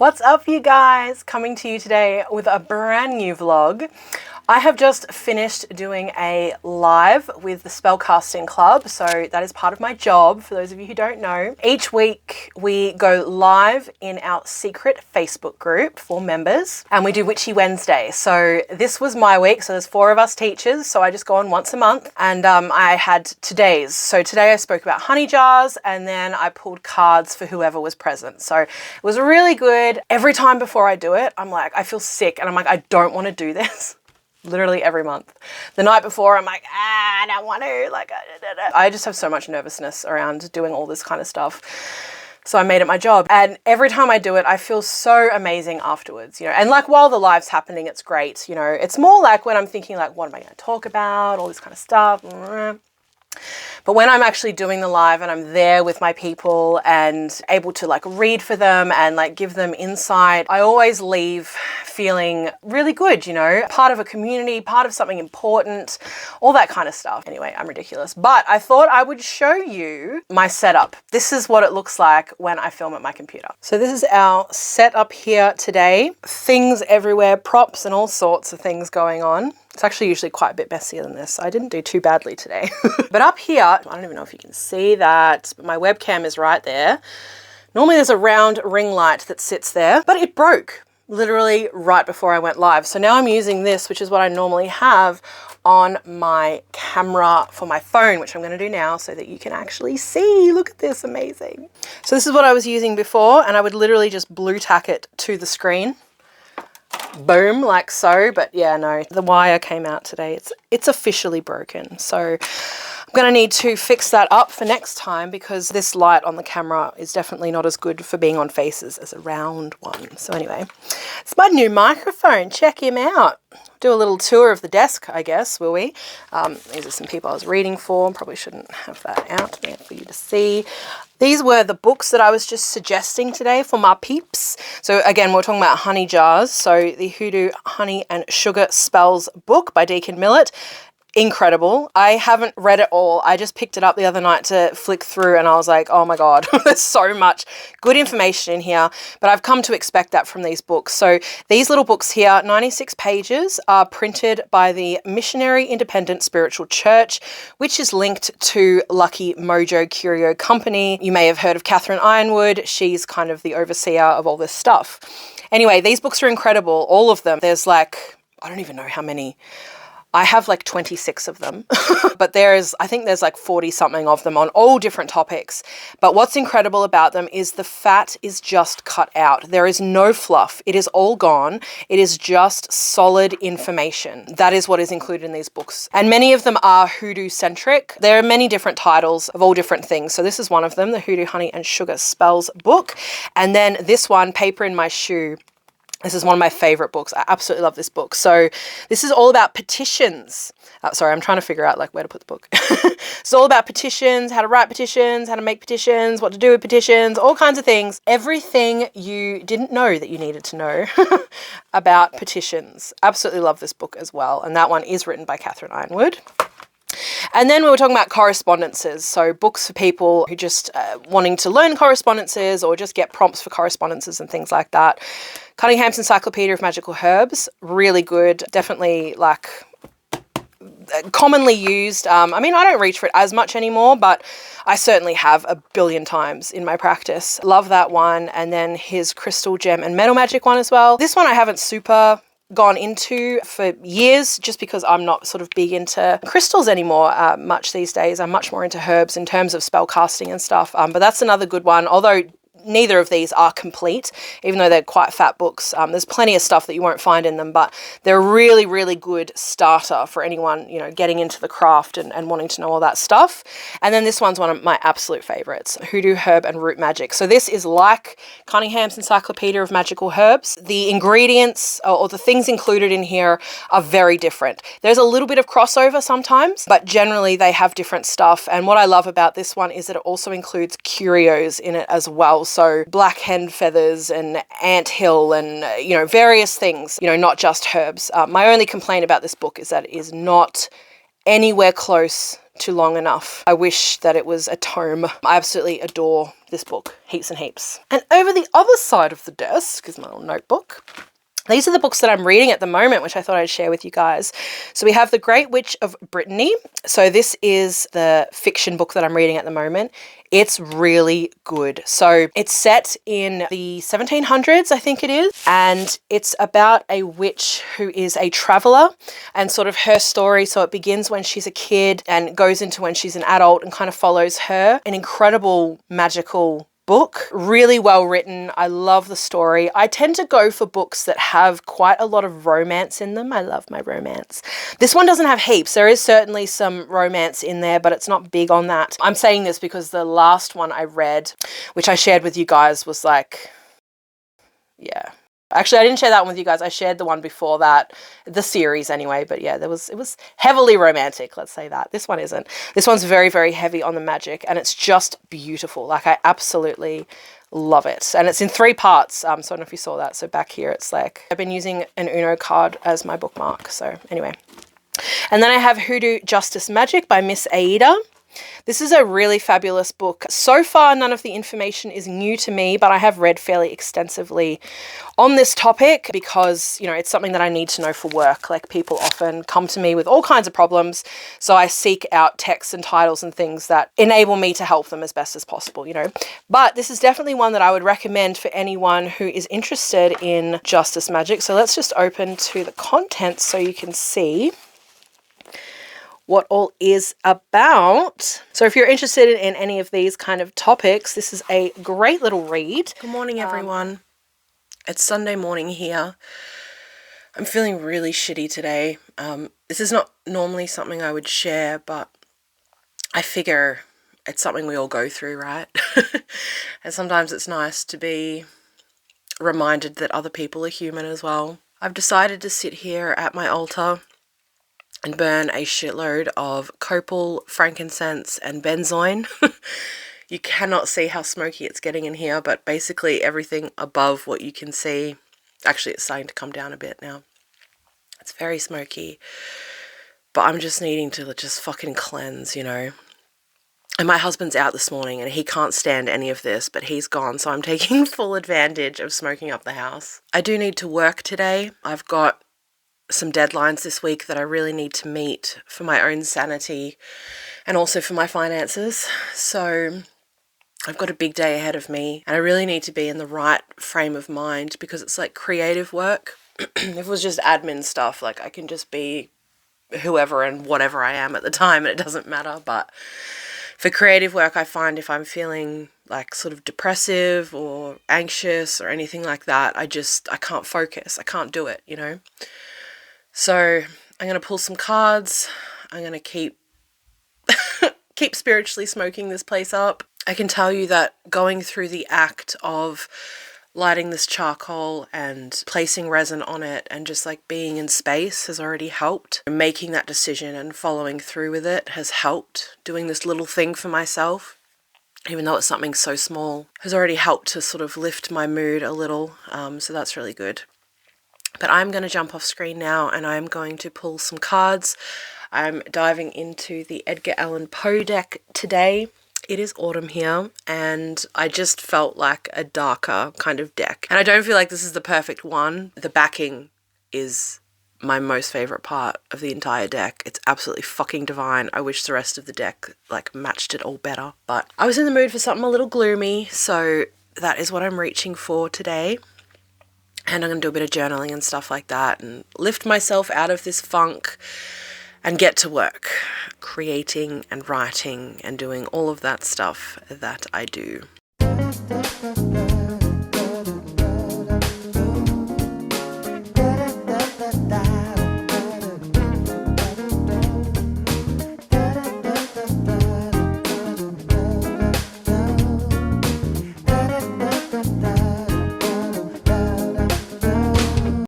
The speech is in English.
What's up, you guys? Coming to you today with a brand new vlog. I have just finished doing a live with the Spellcasting Club, so that is part of my job, for those of you who don't know. Each week we go live in our secret Facebook group for members, and we do Witchy Wednesday. So this was my week, so there's 4 of us teachers, so I just go on once a month, and I had today's. So today I spoke about honey jars, and then I pulled cards for whoever was present. So it was really good. Every time before I do it, I'm like, I feel sick, and I'm like, I don't want to do this. Literally every month. The night before, I'm like, I don't want to, I just have so much nervousness around doing all this kind of stuff. So I made it my job. And every time I do it, I feel so amazing afterwards, you know. And like while the live's happening, it's great, you know. It's more like when I'm thinking like, what am I going to talk about? All this kind of stuff. But when I'm actually doing the live and I'm there with my people and able to like read for them and like give them insight, I always leave feeling really good, you know, part of a community, part of something important, all that kind of stuff. Anyway, I'm ridiculous, but I thought I would show you my setup. This is what it looks like when I film at my computer. So this is our setup here today. Things everywhere, props and all sorts of things going on. It's actually usually quite a bit messier than this. I didn't do too badly today. But up here, I don't even know if you can see that, but my webcam is right there. Normally there's a round ring light that sits there, but it broke literally right before I went live. So now I'm using this, which is what I normally have on my camera for my phone, which I'm going to do now so that you can actually see. Look at this, amazing. So this is what I was using before, and I would literally just blue tack it to the screen. Boom, like so. But yeah, no, the wire came out today. It's officially broken. So I'm going to need to fix that up for next time, because this light on the camera is definitely not as good for being on faces as a round one. So anyway, it's my new microphone. Check him out. Do a little tour of the desk, I guess, will we? These are some people I was reading for. Probably shouldn't have that out there for you to see. These were the books that I was just suggesting today for my peeps. So again, we're talking about honey jars. So the Hoodoo Honey and Sugar Spells book by Deacon Millet. Incredible. I haven't read it all. I just picked it up the other night to flick through, and I was like, oh my God, there's so much good information in here. But I've come to expect that from these books. So these little books here, 96 pages, are printed by the Missionary Independent Spiritual Church, which is linked to Lucky Mojo Curio Company. You may have heard of Catherine Yronwode. She's kind of the overseer of all this stuff. Anyway, these books are incredible. All of them. There's like, I don't even know how many. I have like 26 of them, but I think there's like 40 something of them on all different topics. But what's incredible about them is the fat is just cut out. There is no fluff. It is all gone. It is just solid information. That is what is included in these books. And many of them are hoodoo centric. There are many different titles of all different things. So this is one of them, the Hoodoo Honey and Sugar Spells book. And then this one, Paper in My Shoe. This is one of my favorite books. I absolutely love this book. So this is all about petitions. Sorry, I'm trying to figure out like where to put the book. It's all about petitions, how to write petitions, how to make petitions, what to do with petitions, all kinds of things. Everything you didn't know that you needed to know about petitions. Absolutely love this book as well. And that one is written by Catherine Yronwode. And then we were talking about correspondences, so books for people who just wanting to learn correspondences or just get prompts for correspondences and things like that. Cunningham's Encyclopedia of Magical Herbs, really good, definitely like commonly used. I mean, I don't reach for it as much anymore, but I certainly have a billion times in my practice. Love that one. And then his Crystal, Gem and Metal Magic one as well. This one I haven't super gone into for years, just because I'm not sort of big into crystals anymore much these days. I'm much more into herbs in terms of spell casting and stuff. But that's another good one, although neither of these are complete, even though they're quite fat books. There's plenty of stuff that you won't find in them, but they're a really, really good starter for anyone, you know, getting into the craft and wanting to know all that stuff. And then this one's one of my absolute favorites, Hoodoo Herb and Root Magic. So this is like Cunningham's Encyclopedia of Magical Herbs. The ingredients or the things included in here are very different. There's a little bit of crossover sometimes, but generally they have different stuff. And what I love about this one is that it also includes curios in it as well. So black hen feathers and anthill and, you know, various things, you know, not just herbs. My only complaint about this book is that it is not anywhere close to long enough. I wish that it was a tome. I absolutely adore this book, heaps and heaps. And over the other side of the desk is my little notebook. These are the books that I'm reading at the moment, which I thought I'd share with you guys. So we have The Great Witch of Brittany. So this is the fiction book that I'm reading at the moment. It's really good. So it's set in the 1700s, I think it is. And it's about a witch who is a traveler and sort of her story. So it begins when she's a kid and goes into when she's an adult and kind of follows her. An incredible magical book, really well written. I love the story. I tend to go for books that have quite a lot of romance in them. I love my romance. This one doesn't have heaps. There is certainly some romance in there, but it's not big on that. I'm saying this because the last one I read, which I shared with you guys, was like, yeah. Actually, I didn't share that one with you guys. I shared the one before that, the series anyway. But yeah, it was heavily romantic, let's say that. This one isn't. This one's very, very heavy on the magic, and it's just beautiful. Like, I absolutely love it. And it's in 3 parts. So I don't know if you saw that. So back here, it's like, I've been using an Uno card as my bookmark. So anyway. And then I have Hoodoo Justice Magic by Miss Aida. This is a really fabulous book. So far, none of the information is new to me, but I have read fairly extensively on this topic because, you know, it's something that I need to know for work. Like, people often come to me with all kinds of problems, so I seek out texts and titles and things that enable me to help them as best as possible, you know. But this is definitely one that I would recommend for anyone who is interested in Justice Magic. So let's just open to the contents so you can see what all is about. So if you're interested in any of these kind of topics, this is a great little read. Good morning, everyone. It's Sunday morning here. I'm feeling really shitty today. This is not normally something I would share, but I figure it's something we all go through, right? And sometimes it's nice to be reminded that other people are human as well. I've decided to sit here at my altar and burn a shitload of copal, frankincense, and benzoin. You cannot see how smoky it's getting in here, but basically everything above what you can see, actually it's starting to come down a bit now. It's very smoky, but I'm just needing to just fucking cleanse, you know. And my husband's out this morning and he can't stand any of this, but he's gone, so I'm taking full advantage of smoking up the house. I do need to work today. I've got some deadlines this week that I really need to meet for my own sanity and also for my finances. So I've got a big day ahead of me and I really need to be in the right frame of mind because it's like creative work. If it was just admin stuff, like I can just be whoever and whatever I am at the time and it doesn't matter. But for creative work, I find if I'm feeling like sort of depressive or anxious or anything like that, I can't focus. I can't do it, you know. So I'm going to pull some cards. I'm going to keep spiritually smoking this place up. I can tell you that going through the act of lighting this charcoal and placing resin on it and just like being in space has already helped. Making that decision and following through with it has helped. Doing this little thing for myself, even though it's something so small, has already helped to sort of lift my mood a little. So that's really good. But I'm going to jump off screen now and I'm going to pull some cards. I'm diving into the Edgar Allan Poe deck today. It is autumn here and I just felt like a darker kind of deck. And I don't feel like this is the perfect one. The backing is my most favorite part of the entire deck. It's absolutely fucking divine. I wish the rest of the deck like matched it all better. But I was in the mood for something a little gloomy, so that is what I'm reaching for today. And I'm going to do a bit of journaling and stuff like that and lift myself out of this funk and get to work, creating and writing and doing all of that stuff that I do.